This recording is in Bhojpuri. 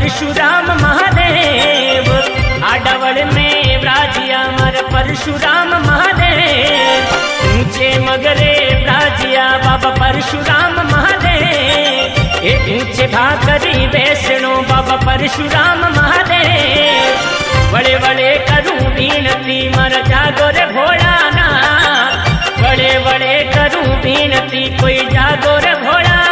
परशुराम महादेव, आडावड़ में ब्राजिया मारा परशुराम महादेव, ऊंचे मगरे ब्राजिया बाबा परशुराम महादेव, ए ऊंचे भाकरी बेसणो बाबा परशुराम महादेव। वड़े वड़े करूं बीनती मारा जागो रे भोलानाथ, वड़े वड़े करूं बीनती कोई जागो रे भोला।